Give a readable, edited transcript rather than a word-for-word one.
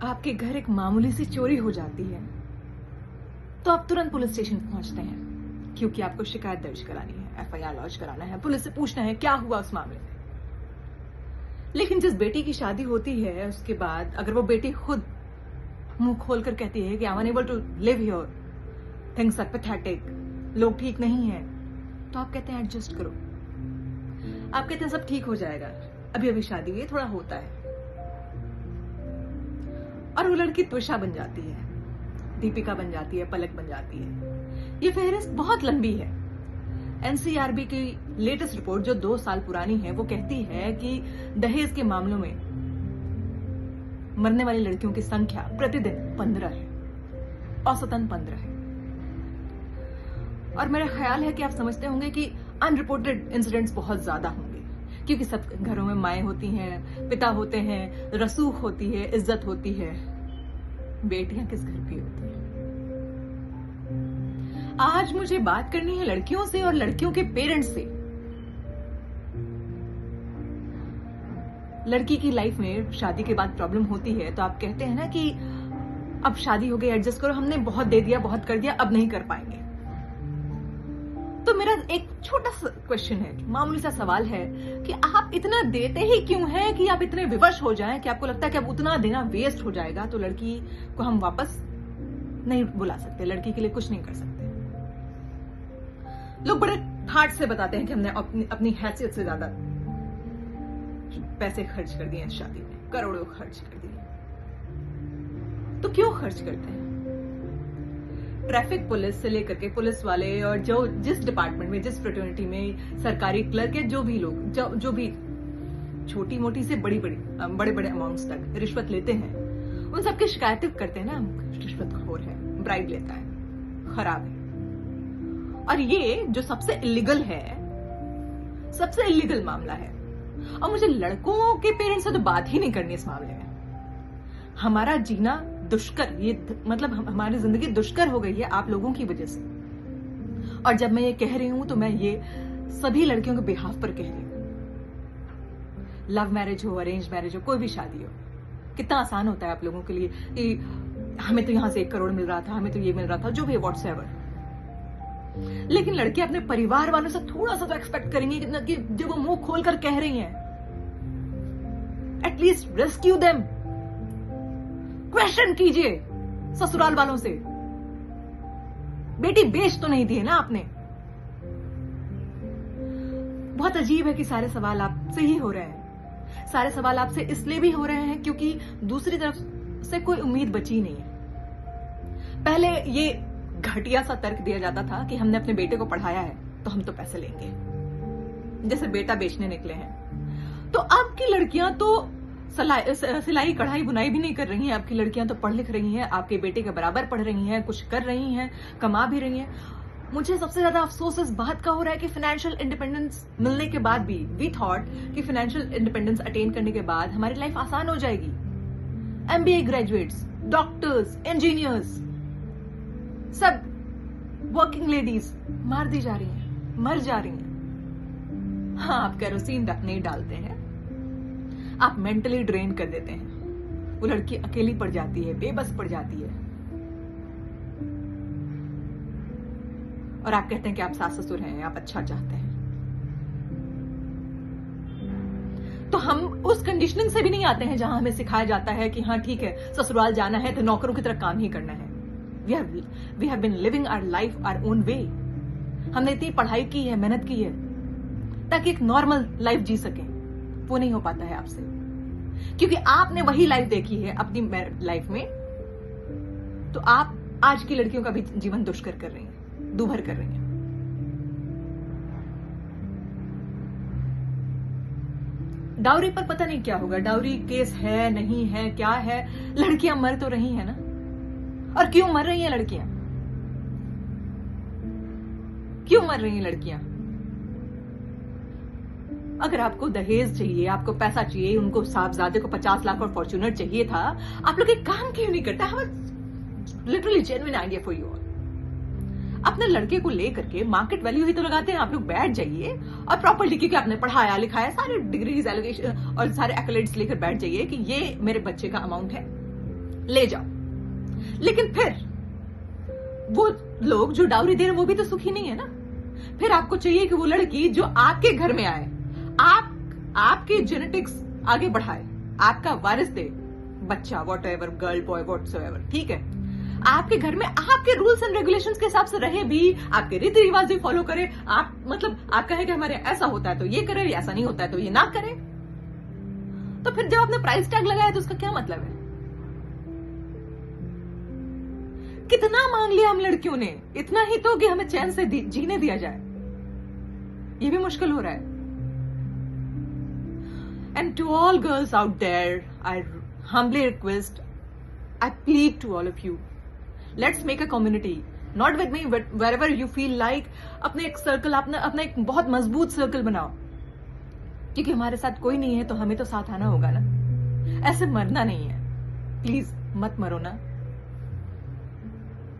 आपके घर एक मामूली सी चोरी हो जाती है तो आप तुरंत पुलिस स्टेशन पहुंचते हैं क्योंकि आपको शिकायत दर्ज करानी है, एफआईआर लॉन्च कराना है, पुलिस से पूछना है क्या हुआ उस मामले में। लेकिन जिस बेटी की शादी होती है उसके बाद अगर वो बेटी खुद मुंह खोलकर कहती है कि I am unable to live here, things are pathetic, लोग ठीक नहीं है, तो आप कहते हैं एडजस्ट करो, आप कहते हैं सब ठीक हो जाएगा, अभी अभी शादी हुई है, थोड़ा होता है। और वो लड़की त्विषा बन जाती है, दीपिका बन जाती है, पलक बन जाती है। ये फहरिस्त बहुत लंबी है। एनसीआरबी की लेटेस्ट रिपोर्ट जो 2 साल पुरानी है वो कहती है कि दहेज के मामलों में मरने वाली लड़कियों की संख्या प्रतिदिन 15 है, औसतन 15 है। और मेरा ख्याल है कि आप समझते होंगे कि अनरिपोर्टेड इंसिडेंट्स बहुत ज्यादा होंगे क्योंकि सब घरों में माएँ होती हैं, पिता होते हैं, रसूख होती है, इज्जत होती है। बेटियां किस घर की होती हैं? आज मुझे बात करनी है लड़कियों से और लड़कियों के पेरेंट्स से। लड़की की लाइफ में शादी के बाद प्रॉब्लम होती है तो आप कहते हैं ना कि अब शादी हो गई, एडजस्ट करो, हमने बहुत दे दिया, बहुत कर दिया, अब नहीं कर पाएंगे। तो मेरा एक छोटा सा क्वेश्चन है, मामूली सा सवाल है कि आप इतना देते ही क्यों हैं कि आप इतने विवश हो जाएं कि आपको लगता है कि अब उतना देना वेस्ट हो जाएगा तो लड़की को हम वापस नहीं बुला सकते, लड़की के लिए कुछ नहीं कर सकते। लोग बड़े ठाट से बताते हैं कि हमने अपनी हैसियत से ज्यादा पैसे खर्च कर दिए इस शादी में, करोड़ों खर्च कर दिए। तो क्यों खर्च करते हैं? ट्रैफिक पुलिस से लेकर के पुलिस वाले और जो जिस डिपार्टमेंट में, जिस फ्रेटर्निटी में सरकारी क्लर्क है, जो भी लोग जो भी छोटी मोटी से बड़े बड़े अमाउंट्स तक रिश्वत लेते हैं, उन सबकी शिकायतें करते हैं ना, रिश्वतखोर है, ब्राइब लेता है, खराब है। और ये जो सबसे इलीगल है, सबसे इलीगल मामला है। और मुझे लड़कों के पेरेंट्स से तो बात ही नहीं करनी इस मामले में। हमारा जीना दुष्कर, ये मतलब हमारी जिंदगी दुष्कर हो गई है आप लोगों की वजह से। और जब मैं ये कह रही हूं तो मैं ये सभी लड़कियों के बिहाफ पर कह रही हूं। लव मैरिज हो, अरेंज मैरिज हो, कोई भी शादी हो, कितना आसान होता है आप लोगों के लिए कि हमें तो यहां से 1 करोड़ मिल रहा था, हमें तो ये मिल रहा था, जो भी व्हाट्सएवर। लेकिन लड़के अपने परिवार वालों से थोड़ा सा तो एक्सपेक्ट करेंगे कि जब वो मुंह खोलकर कह रही हैं, एटलीस्ट रेस्क्यू देम, क्वेश्चन कीजिए ससुराल वालों से। बेटी बेच तो नहीं दी है ना आपने। बहुत अजीब है कि सारे सवाल आपसे ही हो रहे हैं। सारे सवाल आपसे इसलिए भी हो रहे हैं क्योंकि दूसरी तरफ से कोई उम्मीद बची नहीं है। पहले ये घटिया सा तर्क दिया जाता था कि हमने अपने बेटे को पढ़ाया है तो हम तो पैसे लेंगे, जैसे बेटा बेचने निकले हैं। तो अब की लड़कियां तो सिलाई कढ़ाई बुनाई भी नहीं कर रही हैं, आपकी लड़कियां तो पढ़ लिख रही हैं, आपके बेटे के बराबर पढ़ रही हैं, कुछ कर रही हैं, कमा भी रही हैं। मुझे सबसे ज्यादा अफसोस इस बात का हो रहा है कि फाइनेंशियल इंडिपेंडेंस मिलने के बाद भी वी थॉट कि फाइनेंशियल इंडिपेंडेंस अटेन करने के बाद हमारी लाइफ आसान हो जाएगी। एमबीए ग्रेजुएट्स, डॉक्टर्स, इंजीनियर्स, सब वर्किंग लेडीज मार दी जा रही हैं, मर जा रही हैं। हाँ, आप केरोसिन नहीं डालते हैं, आप मेंटली ड्रेन कर देते हैं। वो लड़की अकेली पड़ जाती है, बेबस पड़ जाती है। और आप कहते हैं कि आप सास ससुर हैं, आप अच्छा चाहते हैं। तो हम उस कंडीशनिंग से भी नहीं आते हैं जहां हमें सिखाया जाता है कि हाँ ठीक है, ससुराल जाना है तो नौकरों की तरह काम ही करना है। We have been living our life our own way. हमने इतनी पढ़ाई की है, मेहनत की है ताकि एक नॉर्मल लाइफ जी सकें। वो नहीं हो पाता है आपसे क्योंकि आपने वही लाइफ देखी है अपनी लाइफ में। तो आप आज की लड़कियों का भी जीवन दुष्कर कर रही हैं, दूभर कर रही हैं। डाउरी पर पता नहीं क्या होगा, डाउरी केस है नहीं है, क्या है। लड़कियां मर तो रही हैं ना। और क्यों मर रही हैं लड़कियां? क्यों मर रही हैं लड़कियां? अगर आपको दहेज चाहिए, आपको पैसा चाहिए, उनको साहबजादे को 50 लाख और फॉर्च्यूनर चाहिए था, आप लोग एक काम क्यों नहीं करते? Literally genuine idea for you. अपने लड़के को लेकर के मार्केट वैल्यू ही तो लगाते हैं। आप लोग बैठ जाइए और प्रॉपर्ली, क्योंकि आपने पढ़ाया लिखाया, सारे डिग्रीज एलिगेशन और सारे एक्लेट्स लेकर बैठ जाइए कि ये मेरे बच्चे का अमाउंट है, ले जाओ। लेकिन फिर वो लोग जो डाउरी दे रहे हैं वो भी तो सुखी नहीं है ना। फिर आपको चाहिए कि वो लड़की जो आपके घर में आए, आपके जेनेटिक्स आगे बढ़ाए, आपका वारिस दे, बच्चा, what ever, girl boy whatsoever, ठीक है, आपके घर में आपके रूल्स एंड रेगुलेशंस के हिसाब से रहे भी, आपके रीति रिवाज भी फॉलो करे, आप मतलब आप कहे कि हमारे ऐसा होता है तो ये करे, ऐसा नहीं होता है तो ये ना करे। तो फिर जब आपने प्राइस टैग लगाया तो उसका क्या मतलब है? कितना मांग लिया हम लड़कियों ने? इतना ही तो कि हमें चैन से जीने दिया जाए, ये भी मुश्किल हो रहा है। And to all girls out there, I humbly request, I plead to all of you, let's make a community, not with me but wherever you feel like। अपने एक सर्कल, अपना एक बहुत मजबूत सर्कल बनाओ, क्योंकि हमारे साथ कोई नहीं है तो हमें तो साथ आना होगा ना। ऐसे मरना नहीं है, प्लीज मत मरो ना।